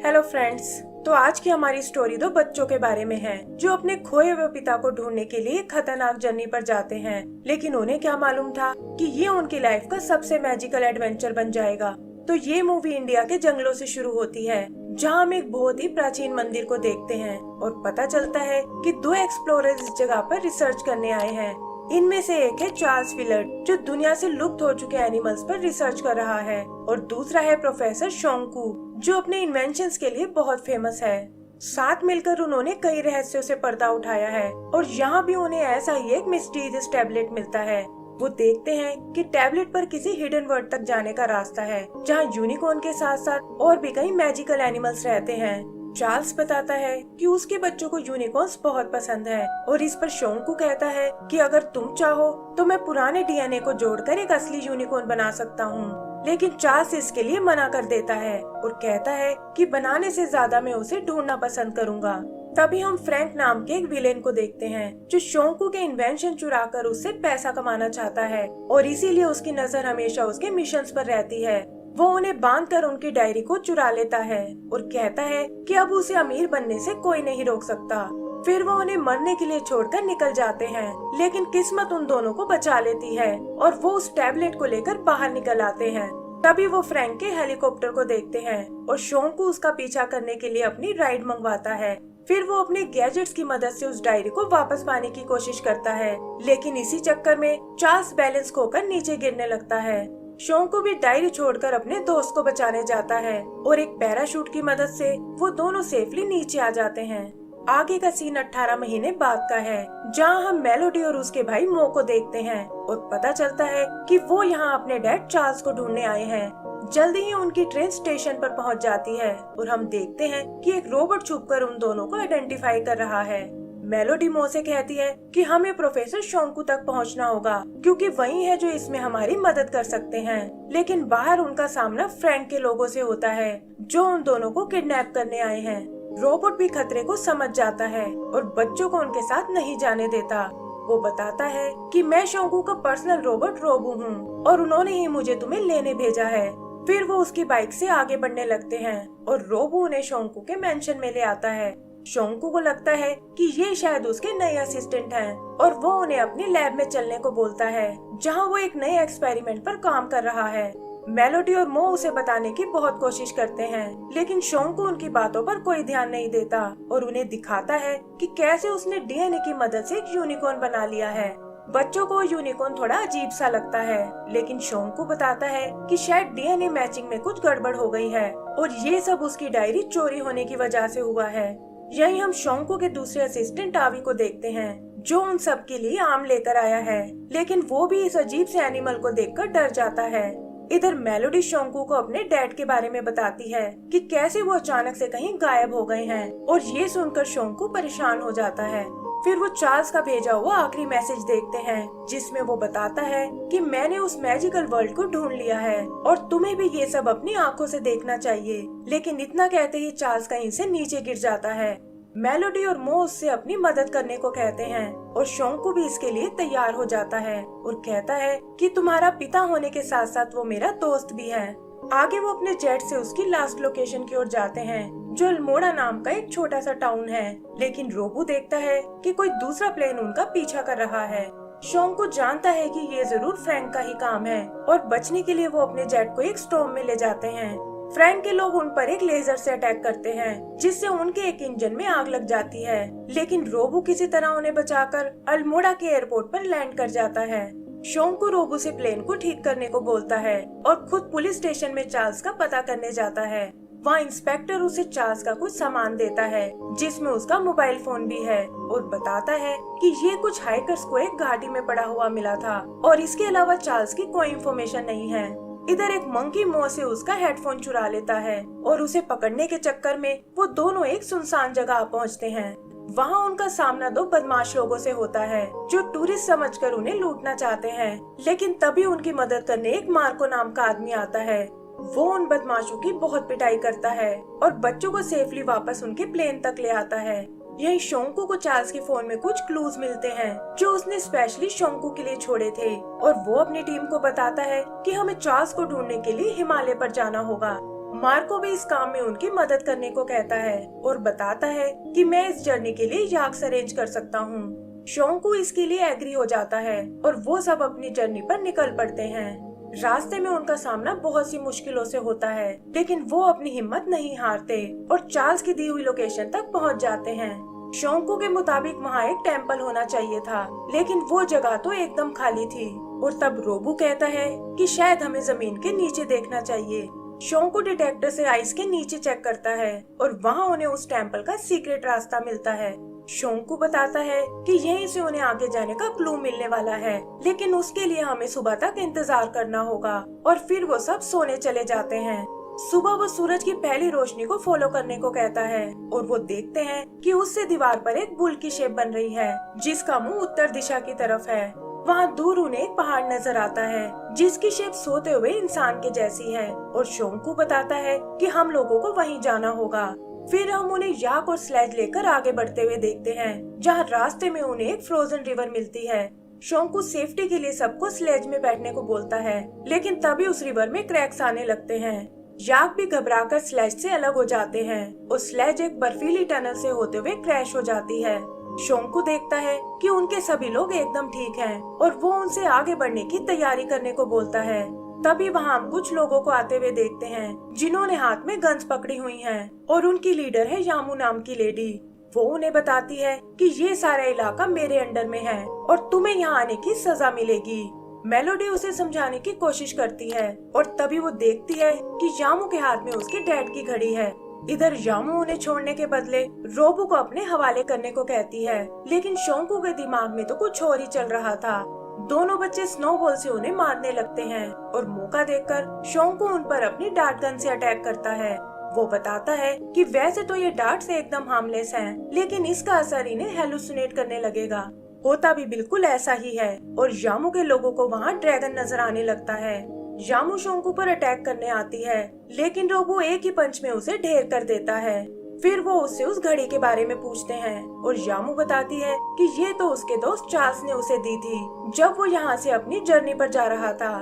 Hello friends. तो आज की हमारी स्टोरी दो बच्चों के बारे में है जो अपने खोए हुए पिता को ढूंढने के लिए खतरनाक जर्नी पर जाते हैं। लेकिन उन्हें क्या मालूम था कि ये उनकी लाइफ का सबसे मैजिकल एडवेंचर बन जाएगा। तो ये मूवी इंडिया के जंगलों से शुरू होती है, जहाँ हम एक बहुत ही प्राचीन मंदिर को देखते हैं और पता चलता है कि दो एक्सप्लोरर्स इस जगह पर रिसर्च करने आए हैं। इनमें से एक है चार्ल्स विलर्ड, जो दुनिया से लुप्त हो चुके एनिमल्स पर रिसर्च कर रहा है, और दूसरा है प्रोफेसर शोंकू, जो अपने इन्वेंशंस के लिए बहुत फेमस है। साथ मिलकर उन्होंने कई रहस्यों से पर्दा उठाया है और यहाँ भी उन्हें ऐसा ही एक मिस्टीरियस टैबलेट मिलता है। वो देखते हैं कि टैबलेट पर किसी हिडन वर्ल्ड तक जाने का रास्ता है, जहाँ यूनिकॉर्न के साथ साथ और भी कई मैजिकल एनिमल्स रहते हैं। चार्ल्स बताता है कि उसके बच्चों को यूनिकॉर्न्स बहुत पसंद है, और इस पर शोंकू कहता है कि अगर तुम चाहो तो मैं पुराने डीएनए को जोड़कर एक असली यूनिकॉर्न बना सकता हूँ। लेकिन चार्ल्स इसके लिए मना कर देता है और कहता है कि बनाने से ज्यादा मैं उसे ढूंढना पसंद करूंगा। तभी हम फ्रैंक नाम के एक विलेन को देखते हैं, जो शोंकू के इन्वेंशन चुराकर उससे पैसा कमाना चाहता है, और इसीलिए उसकी नजर हमेशा उसके मिशंस पर रहती है। वो उन्हें बांधकर उनकी डायरी को चुरा लेता है और कहता है कि अब उसे अमीर बनने से कोई नहीं रोक सकता। फिर वो उन्हें मरने के लिए छोड़कर निकल जाते हैं, लेकिन किस्मत उन दोनों को बचा लेती है और वो उस टैबलेट को लेकर बाहर निकल आते हैं। तभी वो फ्रैंक के हेलीकॉप्टर को देखते हैं और शोंकू उसका पीछा करने के लिए अपनी राइड मंगवाता है। फिर वो अपने गैजेट्स की मदद से उस डायरी को वापस पाने की कोशिश करता है, लेकिन इसी चक्कर में चार्ल्स बैलेंस खोकर नीचे गिरने लगता है। शोंकू भी डायरी छोड़कर अपने दोस्त को बचाने जाता है और एक पैराशूट की मदद से वो दोनों सेफली नीचे आ जाते हैं। आगे का सीन 18 महीने बाद का है, जहां हम मेलोडी और उसके भाई मो को देखते हैं और पता चलता है कि वो यहाँ अपने डैड चार्ल्स को ढूंढने आए हैं। जल्दी ही उनकी ट्रेन स्टेशन पर पहुंच जाती है और हम देखते हैं कि एक रोबोट छुपकर उन दोनों को आइडेंटिफाई कर रहा है। मेलोडी मो से कहती है कि हमें प्रोफेसर शोंकू तक पहुंचना होगा, क्योंकि वही है जो इसमें हमारी मदद कर सकते हैं। लेकिन बाहर उनका सामना फ्रैंक के लोगों से होता है, जो उन दोनों को किडनैप करने आए हैं। रोबोट भी खतरे को समझ जाता है और बच्चों को उनके साथ नहीं जाने देता। वो बताता है कि मैं शोंकू का पर्सनल रोबोट रोबू हूँ और उन्होंने ही मुझे तुम्हें लेने भेजा है। फिर वो उसकी बाइक से आगे बढ़ने लगते हैं और रोबू उन्हें शोंकू के मेंशन में ले आता है। शोंकू को लगता है कि ये शायद उसके नए असिस्टेंट हैं और वो उन्हें अपनी लैब में चलने को बोलता है, जहां वो एक नए एक्सपेरिमेंट पर काम कर रहा है। मेलोडी और मो उसे बताने की बहुत कोशिश करते हैं, लेकिन शोंकू उनकी बातों पर कोई ध्यान नहीं देता और उन्हें दिखाता है कि कैसे उसने डीएनए की मदद से एक यूनिकॉर्न बना लिया है। बच्चों को यूनिकॉर्न थोड़ा अजीब सा लगता है, लेकिन शोंकू बताता है कि शायद डीएनए मैचिंग में कुछ गड़बड़ हो गई है और ये सब उसकी डायरी चोरी होने की वजह से हुआ है। यही हम शोंकू के दूसरे असिस्टेंट आवी को देखते हैं, जो उन सब के लिए आम लेकर आया है, लेकिन वो भी इस अजीब से एनिमल को देखकर डर जाता है। इधर मेलोडी शोंकू को अपने डैड के बारे में बताती है कि कैसे वो अचानक से कहीं गायब हो गए हैं, और ये सुनकर शोंकू परेशान हो जाता है। फिर वो चार्ल्स का भेजा हुआ आखिरी मैसेज देखते हैं, जिसमें वो बताता है कि मैंने उस मैजिकल वर्ल्ड को ढूंढ लिया है और तुम्हें भी ये सब अपनी आंखों से देखना चाहिए। लेकिन इतना कहते ही चार्ल्स कहीं से नीचे गिर जाता है। मेलोडी और मो उससे अपनी मदद करने को कहते हैं और शोंकू भी इसके लिए तैयार हो जाता है और कहता है कि तुम्हारा पिता होने के साथ साथ वो मेरा दोस्त भी है। आगे वो अपने जेट से उसकी लास्ट लोकेशन की ओर जाते हैं, जो अल्मोड़ा नाम का एक छोटा सा टाउन है। लेकिन रोबू देखता है कि कोई दूसरा प्लेन उनका पीछा कर रहा है। शोंकू जानता है कि ये जरूर फ्रैंक का ही काम है और बचने के लिए वो अपने जेट को एक स्टॉर्म में ले जाते हैं। फ्रैंक के लोग उन पर एक लेजर से अटैक करते हैं, जिससे उनके एक इंजन में आग लग जाती है, लेकिन रोबू किसी तरह उन्हें बचाकर अल्मोड़ा के एयरपोर्ट पर लैंड कर जाता है। शोंकू रोबू से प्लेन को ठीक करने को बोलता है और खुद पुलिस स्टेशन में चार्ल्स का पता करने जाता है। वहाँ इंस्पेक्टर उसे चार्ल्स का कुछ सामान देता है, जिसमें उसका मोबाइल फोन भी है, और बताता है कि ये कुछ हाइकर्स को एक घाटी में पड़ा हुआ मिला था और इसके अलावा चार्ल्स की कोई इन्फॉर्मेशन नहीं है। इधर एक मंकी मो से उसका हेडफोन चुरा लेता है और उसे पकड़ने के चक्कर में वो दोनों एक सुनसान जगह पहुंचते हैं। वहाँ उनका सामना दो बदमाश लोगों से होता है, जो टूरिस्ट समझकर उन्हें लूटना चाहते हैं। लेकिन तभी उनकी मदद करने एक मार्को नाम का आदमी आता है। वो उन बदमाशों की बहुत पिटाई करता है और बच्चों को सेफली वापस उनके प्लेन तक ले आता है। यही शोंकू को चार्ल्स के फोन में कुछ क्लूज मिलते हैं, जो उसने स्पेशली शोंकू के लिए छोड़े थे, और वो अपनी टीम को बताता है कि हमें चार्ल्स को ढूंढने के लिए हिमालय पर जाना होगा। मार्को भी इस काम में उनकी मदद करने को कहता है और बताता है कि मैं इस जर्नी के लिए याक्स अरेंज कर सकता हूँ। शोंकू इसके लिए एग्री हो जाता है और वो सब अपनी जर्नी पर निकल पड़ते हैं। रास्ते में उनका सामना बहुत सी मुश्किलों से होता है, लेकिन वो अपनी हिम्मत नहीं हारते और चार्ल्स की दी हुई लोकेशन तक पहुंच जाते हैं। शोंकू के मुताबिक वहाँ एक टेम्पल होना चाहिए था, लेकिन वो जगह तो एकदम खाली थी। और तब रोबू कहता है कि शायद हमें जमीन के नीचे देखना चाहिए। शोंकू डिटेक्टर से आइस के नीचे चेक करता है और वहाँ उन्हें उस टेम्पल का सीक्रेट रास्ता मिलता है। शोंकू बताता है कि यहीं से उन्हें आगे जाने का क्लू मिलने वाला है, लेकिन उसके लिए हमें सुबह तक इंतजार करना होगा। और फिर वो सब सोने चले जाते हैं। सुबह वो सूरज की पहली रोशनी को फॉलो करने को कहता है और वो देखते हैं कि उससे दीवार पर एक बुल की शेप बन रही है, जिसका मुंह उत्तर दिशा की तरफ है। वहाँ दूर उन्हें एक पहाड़ नजर आता है जिसकी शेप सोते हुए इंसान के जैसी है और शोंकू बताता है कि हम लोगों को वहीं जाना होगा। फिर हम उन्हें याक और स्लेज लेकर आगे बढ़ते हुए देखते हैं, जहाँ रास्ते में उन्हें एक फ्रोजन रिवर मिलती है। शोंकू सेफ्टी के लिए सबको स्लेज में बैठने को बोलता है, लेकिन तभी उस रिवर में क्रैक्स आने लगते हैं। याक भी घबराकर स्लेज से अलग हो जाते हैं और स्लेज एक बर्फीली टनल से होते हुए क्रैश हो जाती है। शोंकू देखता है कि उनके सभी लोग एकदम ठीक हैं और वो उनसे आगे बढ़ने की तैयारी करने को बोलता है। तभी वहाँ हम कुछ लोगों को आते हुए देखते हैं जिन्होंने हाथ में गन्स पकड़ी हुई हैं और उनकी लीडर है यामू नाम की लेडी। वो उन्हें बताती है कि ये सारा इलाका मेरे अंडर में है और तुम्हें यहाँ आने की सजा मिलेगी। मेलोडी उसे समझाने की कोशिश करती है और तभी वो देखती है कि यामू के हाथ में उसके डैड की घड़ी है। इधर यामू उन्हें छोड़ने के बदले रोबू को अपने हवाले करने को कहती है, लेकिन शोंकू के दिमाग में तो कुछ और ही चल रहा था। दोनों बच्चे स्नोबॉल से उन्हें मारने लगते हैं और मौका देखकर शोंकू उन पर अपनी डार्ट गन से अटैक करता है। वो बताता है कि वैसे तो ये डार्ट्स एकदम हार्मलेस हैं, लेकिन इसका असर इन्हें हेलुसिनेट करने लगेगा। होता भी बिल्कुल ऐसा ही है और यामू के लोगों को वहाँ ड्रैगन नजर आने लगता है। यामू शोंकू पर अटैक करने आती है, लेकिन रोबो एक ही पंच में उसे ढेर कर देता है। फिर वो उससे उस घड़ी के बारे में पूछते हैं और यामू बताती है कि ये तो उसके दोस्त चार्ल्स ने उसे दी थी जब वो यहाँ से अपनी जर्नी पर जा रहा था।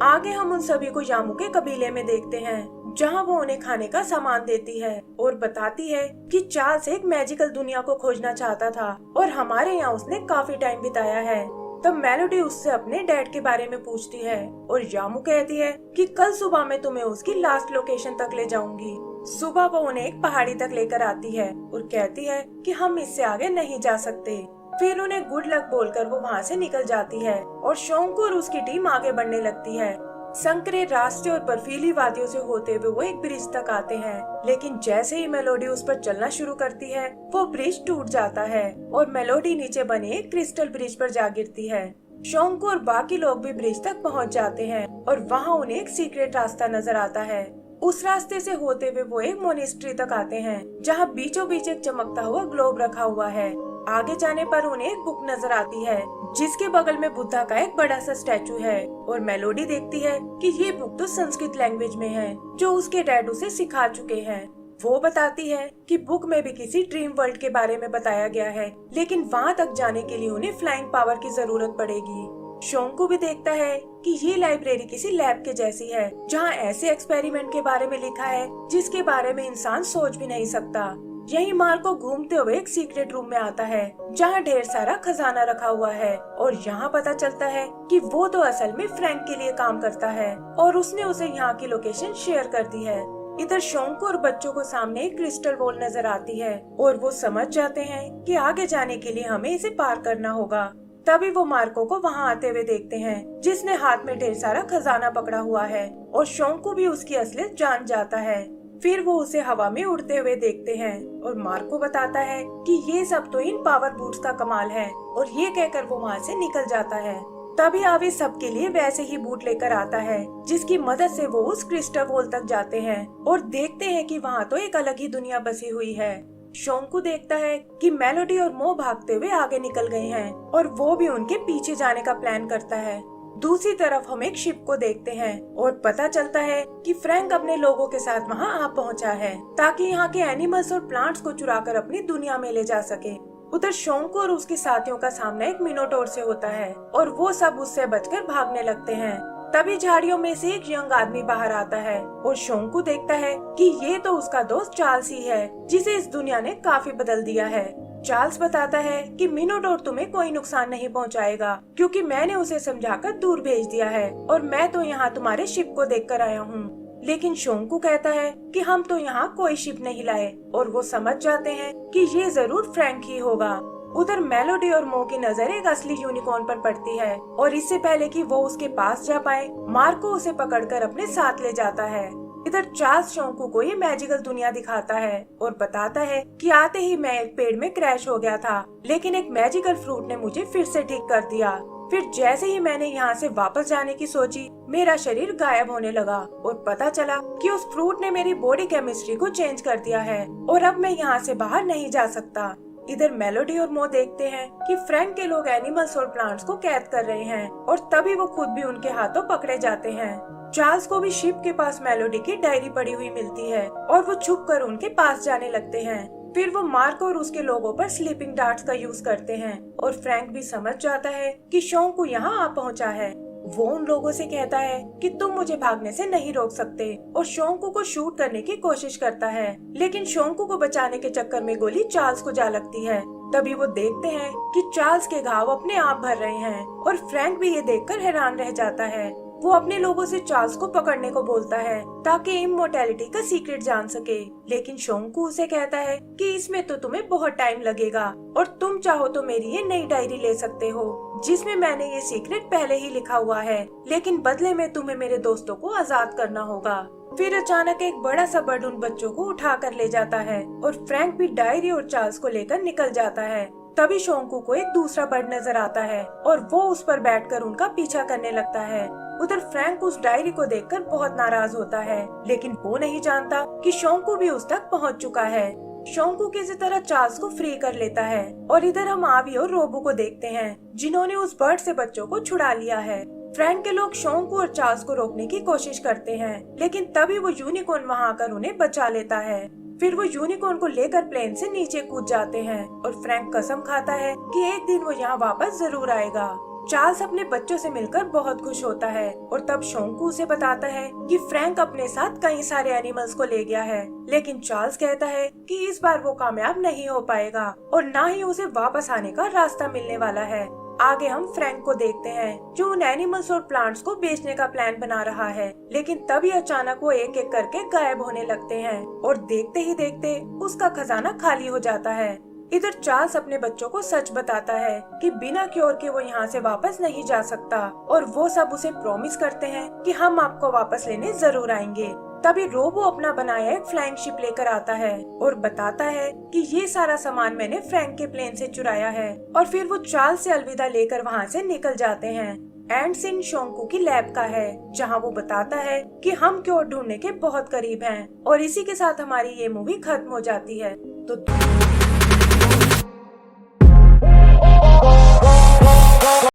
आगे हम उन सभी को यामू के कबीले में देखते हैं, जहाँ वो उन्हें खाने का सामान देती है और बताती है कि चार्ल्स एक मैजिकल दुनिया को खोजना चाहता था और हमारे यहाँ उसने काफी टाइम बिताया है। तब मेलोडी उससे अपने डैड के बारे में पूछती है और यामू कहती है कि कल सुबह मैं तुम्हें उसकी लास्ट लोकेशन तक ले जाऊंगी। सुबह वो उन्हें एक पहाड़ी तक लेकर आती है और कहती है कि हम इससे आगे नहीं जा सकते। फिर उन्हें गुड लक बोलकर वो वहाँ से निकल जाती है और शोंकू और उसकी टीम आगे बढ़ने लगती है। संकरे रास्ते और बर्फीली वादियों से होते हुए वो एक ब्रिज तक आते हैं, लेकिन जैसे ही मेलोडी उस पर चलना शुरू करती है वो ब्रिज टूट जाता है और मेलोडी नीचे बने एक क्रिस्टल ब्रिज पर जा गिरती है। शोंकू और बाकी लोग भी ब्रिज तक पहुंच जाते हैं और वहाँ उन्हें एक सीक्रेट रास्ता नजर आता है। उस रास्ते से होते हुए वो एक मोनेस्ट्री तक आते हैं, जहाँ बीचों बीच एक चमकता हुआ ग्लोब रखा हुआ है। आगे जाने पर उन्हें एक बुक नजर आती है जिसके बगल में बुद्धा का एक बड़ा सा स्टैचू है और मेलोडी देखती है कि ये बुक तो संस्कृत लैंग्वेज में है जो उसके डैड उसे सिखा चुके हैं। वो बताती है कि बुक में भी किसी ड्रीम वर्ल्ड के बारे में बताया गया है, लेकिन वहाँ तक जाने के लिए उन्हें फ्लाइंग पावर की जरूरत पड़ेगी। शोंकू भी देखता है कि ये लाइब्रेरी किसी लैब के जैसी है, जहाँ ऐसे एक्सपेरिमेंट के बारे में लिखा है जिसके बारे में इंसान सोच भी नहीं सकता। यही मार्को घूमते हुए एक सीक्रेट रूम में आता है जहाँ ढेर सारा खजाना रखा हुआ है और यहाँ पता चलता है कि वो तो असल में फ्रैंक के लिए काम करता है और उसने उसे यहाँ की लोकेशन शेयर कर दी है। इधर शोंकू और बच्चों को सामने एक क्रिस्टल बॉल नजर आती है और वो समझ जाते हैं कि आगे जाने के लिए हमें इसे पार करना होगा। तभी वो मार्को को वहाँ आते हुए देखते हैं, जिसने हाथ में ढेर सारा खजाना पकड़ा हुआ है और शोंकू भी उसकी असलियत जान जाता है। फिर वो उसे हवा में उड़ते हुए देखते हैं और मार्को बताता है कि ये सब तो इन पावर बूट्स का कमाल है और ये कहकर वो वहाँ से निकल जाता है। तभी आवे सबके लिए वैसे ही बूट लेकर आता है, जिसकी मदद से वो उस क्रिस्टल वॉल तक जाते हैं और देखते हैं कि वहाँ तो एक अलग ही दुनिया बसी हुई है। शोंकू देखता है कि मेलोडी और मो भागते हुए आगे निकल गए हैं और वो भी उनके पीछे जाने का प्लान करता है। दूसरी तरफ हम एक शिप को देखते हैं और पता चलता है कि फ्रैंक अपने लोगों के साथ वहां आ पहुंचा है ताकि यहाँ के एनिमल्स और प्लांट्स को चुराकर अपनी दुनिया में ले जा सके। उधर शोंकू और उसके साथियों का सामना एक मिनोटोर से होता है और वो सब उससे बचकर भागने लगते हैं। तभी झाड़ियों में से एक यंग आदमी बाहर आता है और शोंकू देखता है कि ये तो उसका दोस्त चार्ल्स ही है, जिसे इस दुनिया ने काफी बदल दिया है। चार्ल्स बताता है कि मिनोटोर तुम्हें कोई नुकसान नहीं पहुंचाएगा, क्योंकि मैंने उसे समझाकर दूर भेज दिया है और मैं तो यहाँ तुम्हारे शिप को देखकर आया हूँ। लेकिन शोंकू कहता है कि हम तो यहाँ कोई शिप नहीं लाए, और वो समझ जाते हैं कि ये जरूर फ्रैंक ही होगा। उधर मेलोडी और मो की नजर एक असली यूनिकॉर्न पर पड़ती है, और इससे पहले कि वो उसके पास जा पाए, मार्को उसे पकड़कर अपने साथ ले जाता है। इधर चार्ल्स शोंकू को ये मैजिकल दुनिया दिखाता है और बताता है कि आते ही मैं एक पेड़ में क्रैश हो गया था, लेकिन एक मैजिकल फ्रूट ने मुझे फिर से ठीक कर दिया। फिर जैसे ही मैंने यहाँ से वापस जाने की सोची, मेरा शरीर गायब होने लगा और पता चला कि उस फ्रूट ने मेरी बॉडी केमिस्ट्री को चेंज कर दिया है और अब मैं यहाँ से बाहर नहीं जा सकता। इधर मेलोडी और मो देखते हैं कि फ्रैंक के लोग एनिमल्स और प्लांट्स को कैद कर रहे हैं, और तभी वो खुद भी उनके हाथों पकड़े जाते हैं। चार्ल्स को भी शिप के पास मेलोडी की डायरी पड़ी हुई मिलती है और वो छुप कर उनके पास जाने लगते हैं। फिर वो मार्को और उसके लोगों पर स्लीपिंग डार्ट्स का यूज करते हैं, और फ्रैंक भी समझ जाता है कि शोंकू यहाँ आ पहुँचा है। वो उन लोगों से कहता है कि तुम मुझे भागने से नहीं रोक सकते, और शोंकू को शूट करने की कोशिश करता है, लेकिन शोंकू को बचाने के चक्कर में गोली चार्ल्स को जा लगती है। तभी वो देखते हैं कि चार्ल्स के घाव अपने आप भर रहे हैं, और फ्रैंक भी ये देखकर हैरान रह जाता है। वो अपने लोगों से चार्ल्स को पकड़ने को बोलता है ताकि इमोर्टैलिटी का सीक्रेट जान सके, लेकिन शोंकू उसे कहता है कि इसमें तो तुम्हें बहुत टाइम लगेगा, और तुम चाहो तो मेरी ये नई डायरी ले सकते हो जिसमें मैंने ये सीक्रेट पहले ही लिखा हुआ है, लेकिन बदले में तुम्हें मेरे दोस्तों को आजाद करना होगा। फिर अचानक एक बड़ा सा बर्ड उन बच्चों को उठा कर ले जाता है, और फ्रैंक भी डायरी और चार्ल्स को लेकर निकल जाता है। तभी शोंकू को एक दूसरा बर्ड नजर आता है और वो उस पर बैठकर उनका पीछा करने लगता है। उधर फ्रैंक उस डायरी को देखकर बहुत नाराज होता है, लेकिन वो नहीं जानता कि शोंकू भी उस तक पहुंच चुका है। शोंकू किसी तरह चार्ल्स को फ्री कर लेता है, और इधर हम आवी और रोबो को देखते हैं जिन्होंने उस बर्ड से बच्चों को छुड़ा लिया है। फ्रैंक के लोग शोंकू और चार्ल्स को रोकने की कोशिश करते हैं, लेकिन तभी वो यूनिकॉर्न वहां आकर उन्हें बचा लेता है। फिर वो यूनिकॉर्न को लेकर प्लेन से नीचे कूद जाते हैं, और फ्रैंक कसम खाता है कि एक दिन वो यहाँ वापस जरूर आएगा। चार्ल्स अपने बच्चों से मिलकर बहुत खुश होता है, और तब शोंकू उसे बताता है कि फ्रैंक अपने साथ कई सारे एनिमल्स को ले गया है, लेकिन चार्ल्स कहता है कि इस बार वो कामयाब नहीं हो पाएगा और ना ही उसे वापस आने का रास्ता मिलने वाला है। आगे हम फ्रैंक को देखते हैं जो उन एनिमल्स और प्लांट्स को बेचने का प्लान बना रहा है, लेकिन तभी अचानक वो एक एक करके गायब होने लगते हैं, और देखते ही देखते उसका खजाना खाली हो जाता है। इधर चार्ल्स अपने बच्चों को सच बताता है कि बिना क्योर के वो यहाँ से वापस नहीं जा सकता, और वो सब उसे प्रॉमिस करते हैं कि हम आपको वापस लेने जरूर आएंगे। तभी रोबो अपना बनाया एक फ्लाइंग शिप लेकर आता है और बताता है कि ये सारा सामान मैंने फ्रैंक के प्लेन से चुराया है, और फिर वो चार्ल्स से अलविदा लेकर वहाँ से निकल जाते हैं। एंड सीन शोंकू की लैब का है, जहाँ वो बताता है कि हम क्योर ढूंढने के बहुत करीब हैं, और इसी के साथ हमारी ये मूवी खत्म हो जाती है। तो